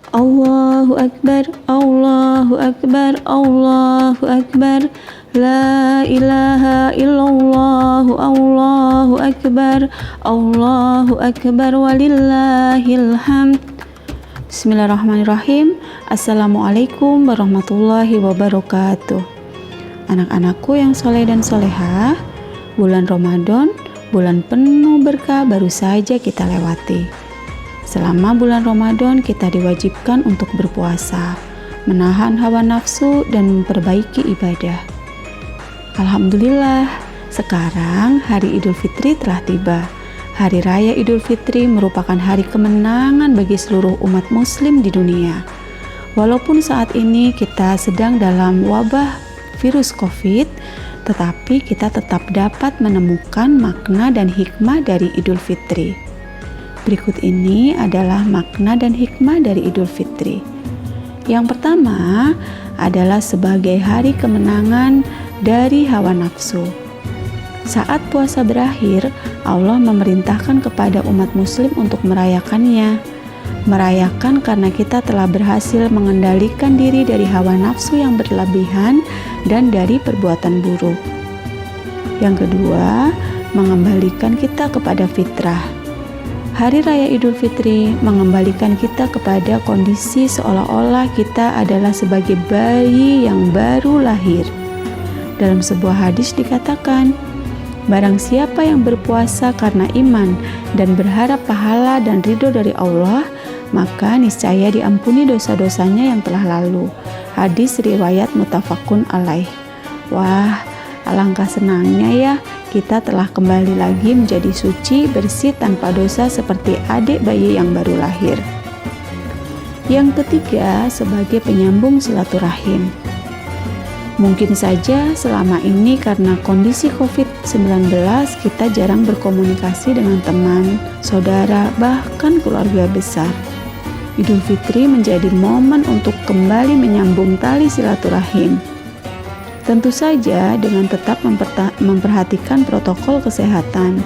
Allahu Akbar, Allahu Akbar, Allahu Akbar. La ilaha illallah, Allahu Akbar, Allahu Akbar, walillahil hamd. Bismillahirrahmanirrahim. Assalamualaikum warahmatullahi wabarakatuh. Anak-anakku yang soleh dan solehah, bulan Ramadan, bulan penuh berkah baru saja kita lewati. Selama bulan Ramadan kita diwajibkan untuk berpuasa, menahan hawa nafsu dan memperbaiki ibadah. Alhamdulillah, sekarang hari Idul Fitri telah tiba. Hari Raya Idul Fitri merupakan hari kemenangan bagi seluruh umat muslim di dunia. Walaupun saat ini kita sedang dalam wabah virus COVID, tetapi kita tetap dapat menemukan makna dan hikmah dari Idul Fitri. Berikut ini adalah makna dan hikmah dari Idul Fitri. Yang pertama adalah sebagai hari kemenangan dari hawa nafsu. Saat puasa berakhir, Allah memerintahkan kepada umat muslim untuk merayakannya. Merayakan karena kita telah berhasil mengendalikan diri dari hawa nafsu yang berlebihan dan dari perbuatan buruk. Yang kedua, mengembalikan kita kepada fitrah. Hari Raya Idul Fitri mengembalikan kita kepada kondisi seolah-olah kita adalah sebagai bayi yang baru lahir. Dalam sebuah hadis dikatakan, barang siapa yang berpuasa karena iman dan berharap pahala dan ridho dari Allah, maka niscaya diampuni dosa-dosanya yang telah lalu. Hadis riwayat muttafaqun alaih. Wah, alangkah senangnya ya, kita telah kembali lagi menjadi suci, bersih, tanpa dosa seperti adik bayi yang baru lahir. Yang ketiga, sebagai penyambung silaturahim. Mungkin saja selama ini karena kondisi COVID-19 kita jarang berkomunikasi dengan teman, saudara, bahkan keluarga besar. Idul Fitri menjadi momen untuk kembali menyambung tali silaturahim. Tentu saja dengan tetap memperhatikan protokol kesehatan,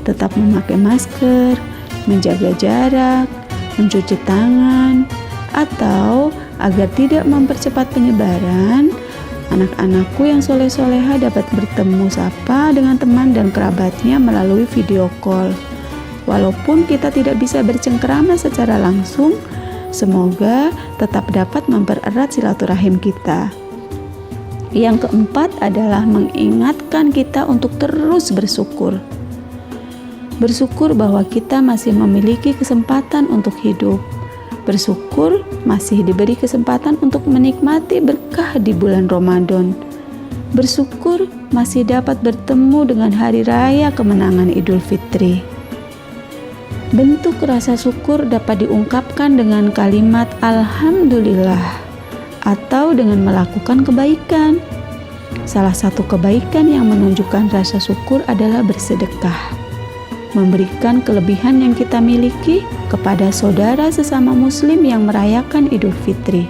tetap memakai masker, menjaga jarak, mencuci tangan, atau agar tidak mempercepat penyebaran, anak-anakku yang soleh-soleha dapat bertemu sapa dengan teman dan kerabatnya melalui video call. Walaupun kita tidak bisa bercengkerama secara langsung, semoga tetap dapat mempererat silaturahim kita. Yang keempat adalah mengingatkan kita untuk terus bersyukur. Bersyukur bahwa kita masih memiliki kesempatan untuk hidup. Bersyukur masih diberi kesempatan untuk menikmati berkah di bulan Ramadan. Bersyukur masih dapat bertemu dengan hari raya kemenangan Idul Fitri. Bentuk rasa syukur dapat diungkapkan dengan kalimat Alhamdulillah atau dengan melakukan kebaikan. Salah satu kebaikan yang menunjukkan rasa syukur adalah bersedekah. Memberikan kelebihan yang kita miliki kepada saudara sesama muslim yang merayakan Idul Fitri.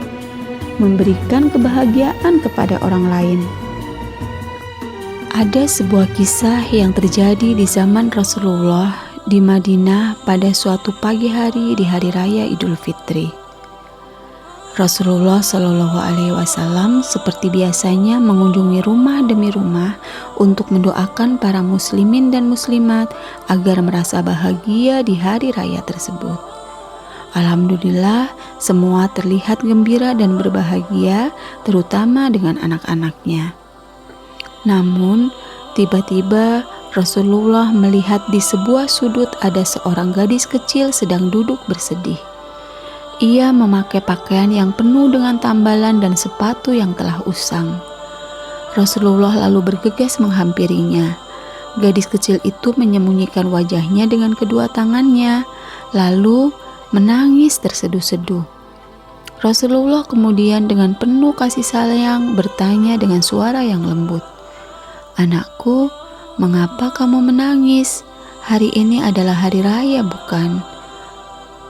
Memberikan kebahagiaan kepada orang lain. Ada sebuah kisah yang terjadi di zaman Rasulullah di Madinah pada suatu pagi hari di hari raya Idul Fitri. Rasulullah Shallallahu Alaihi Wasallam seperti biasanya mengunjungi rumah demi rumah untuk mendoakan para muslimin dan muslimat agar merasa bahagia di hari raya tersebut. Alhamdulillah, semua terlihat gembira dan berbahagia, terutama dengan anak-anaknya. Namun, tiba-tiba Rasulullah melihat di sebuah sudut ada seorang gadis kecil sedang duduk bersedih. Ia memakai pakaian yang penuh dengan tambalan dan sepatu yang telah usang. Rasulullah lalu bergegas menghampirinya. Gadis kecil itu menyembunyikan wajahnya dengan kedua tangannya, lalu menangis terseduh-seduh. Rasulullah kemudian dengan penuh kasih sayang bertanya dengan suara yang lembut, "Anakku, mengapa kamu menangis? Hari ini adalah hari raya, bukan?"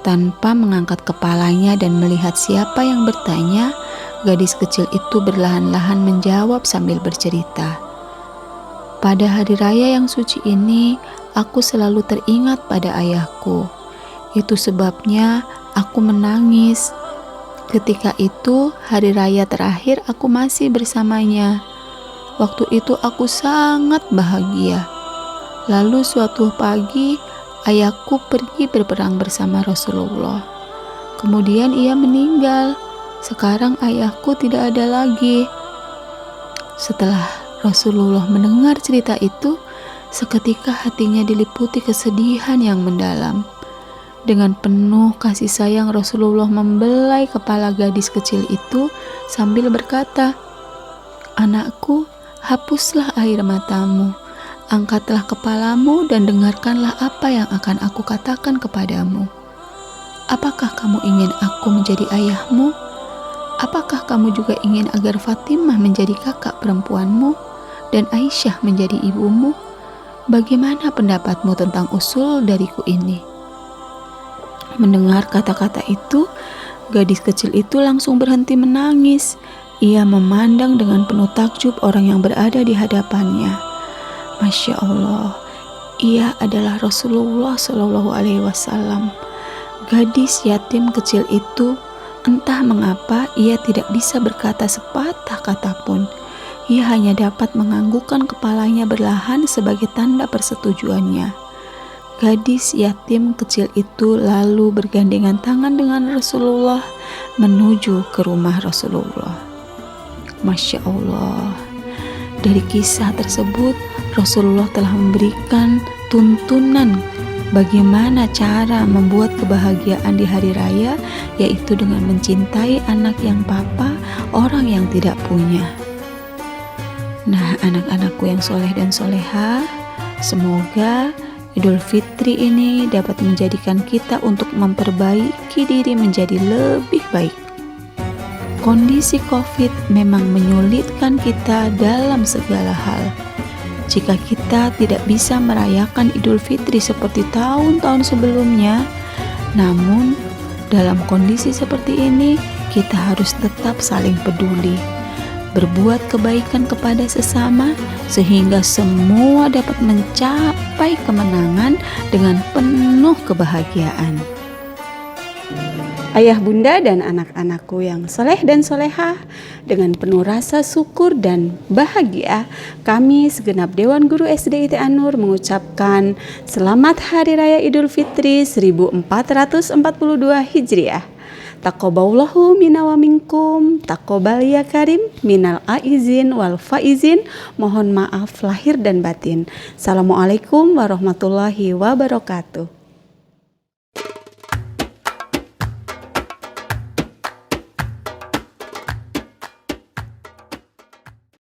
Tanpa mengangkat kepalanya dan melihat siapa yang bertanya, gadis kecil itu berlahan-lahan menjawab sambil bercerita, "Pada hari raya yang suci ini, aku selalu teringat pada ayahku. Itu sebabnya aku menangis. Ketika itu hari raya terakhir aku masih bersamanya. Waktu itu aku sangat bahagia. Lalu suatu pagi ayahku pergi berperang bersama Rasulullah. Kemudian ia meninggal. Sekarang ayahku tidak ada lagi. Setelah Rasulullah mendengar cerita itu, seketika hatinya diliputi kesedihan yang mendalam. Dengan penuh kasih sayang Rasulullah membelai kepala gadis kecil itu sambil berkata, "Anakku, hapuslah air matamu, angkatlah kepalamu dan dengarkanlah apa yang akan aku katakan kepadamu. Apakah kamu ingin aku menjadi ayahmu? Apakah kamu juga ingin agar Fatimah menjadi kakak perempuanmu dan Aisyah menjadi ibumu? Bagaimana pendapatmu tentang usul dariku ini?" Mendengar kata-kata itu, gadis kecil itu langsung berhenti menangis. Ia memandang dengan penuh takjub orang yang berada di hadapannya. Masya Allah, ia adalah Rasulullah Shallallahu Alaihi Wasallam. Gadis yatim kecil itu, entah mengapa ia tidak bisa berkata sepatah kata pun. Ia hanya dapat menganggukkan kepalanya berlahan sebagai tanda persetujuannya. Gadis yatim kecil itu lalu bergandengan tangan dengan Rasulullah menuju ke rumah Rasulullah. Masya Allah, dari kisah tersebut Rasulullah telah memberikan tuntunan bagaimana cara membuat kebahagiaan di hari raya, yaitu dengan mencintai anak yang papa, orang yang tidak punya. Nah, anak-anakku yang soleh dan soleha, semoga Idul Fitri ini dapat menjadikan kita untuk memperbaiki diri menjadi lebih baik. Kondisi COVID memang menyulitkan kita dalam segala hal. Jika kita tidak bisa merayakan Idul Fitri seperti tahun-tahun sebelumnya, namun dalam kondisi seperti ini kita harus tetap saling peduli, berbuat kebaikan kepada sesama sehingga semua dapat mencapai kemenangan dengan penuh kebahagiaan. Ayah, bunda, dan anak-anakku yang soleh dan solehah, dengan penuh rasa syukur dan bahagia, kami segenap Dewan Guru SD IT An-Nur mengucapkan Selamat Hari Raya Idul Fitri 1442 Hijriah. Taqabbalallahu minna wa minkum, taqabbal ya karim, minal aizin wal faizin. Mohon maaf lahir dan batin. Assalamualaikum warahmatullahi wabarakatuh.